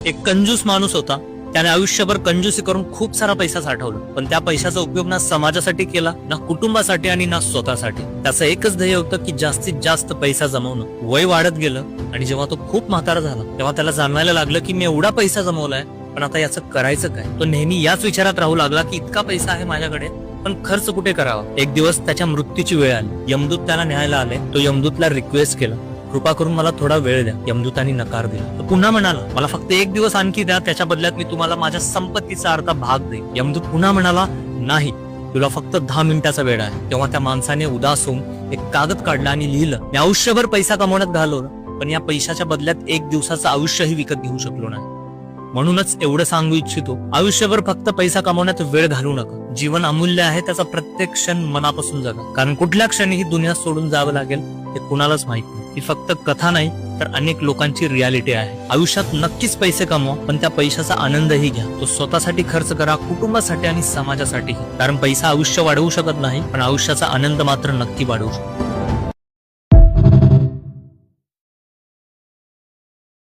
एक कंजूस माणूस होता. त्याने आयुष्यभर कंजूसी करून खूप सारा पैसा साठवला, पण त्या पैशाचा उपयोग ना समाजासाठी केला, ना कुटुंबासाठी आणि ना स्वतःसाठी. त्याचं एकच ध्येय होतं की जास्तीत जास्त पैसा जमवणं. वय वाढत गेलं आणि जेव्हा तो खूप म्हातारा झाला तेव्हा त्याला जाणवायला लागलं की मी एवढा पैसा जमवलाय, पण आता याचं करायचं काय. तो नेहमी याच विचारात राहू लागला की इतका पैसा आहे माझ्याकडे, पण खर्च कुठे करावा. एक दिवस त्याच्या मृत्यूची वेळ आली. यमदूत त्याला न्यायला आले. तो यमदूतला रिक्वेस्ट केला, कृपा करून मला थोडा वेळ द्या. यमदूतांनी नकार दिला. तो पुन्हा म्हणाला, मला फक्त एक दिवस आणखी द्या, त्याच्या बदल्यात मी तुम्हाला माझ्या संपत्तीचा अर्धा भाग देईन. यमदूत पुन्हा म्हणाला, नाही, तुला फक्त 10 मिनिटाचा वेळ आहे. तेव्हा त्या माणसाने उदास होऊन एक कागद काढला आणि लिहिलं, मी आयुष्यभर पैसा कमवण्यात घालवलं, पण या पैशाच्या बदल्यात एक दिवसाचं आयुष्यही विकत घेऊ शकलो नाही. म्हणूनच एवढं सांगू इच्छितो, आयुष्यभर फक्त पैसा कमवण्यात वेळ घालवू नका. जीवन अमूल्य आहे, त्याचा प्रत्येक क्षण मनापासून जगा. कारण कुठल्या क्षणी ही दुनिया सोडून जावं लागेल हे कुणालाच माहित नाही. ही फक्त कथा नाही तर अनेक लोकांची रियालिटी आहे. आयुष्यात नक्कीच पैसे कमवा, पण त्या पैशाचा आनंदही घ्या. तो स्वतःसाठी खर्च करा, कुटुंबासाठी आणि समाजासाठी. कारण पैसा आयुष्य वाढवू शकत नाही, पण आयुष्याचा आनंद मात्र नक्की वाढवू शकतो.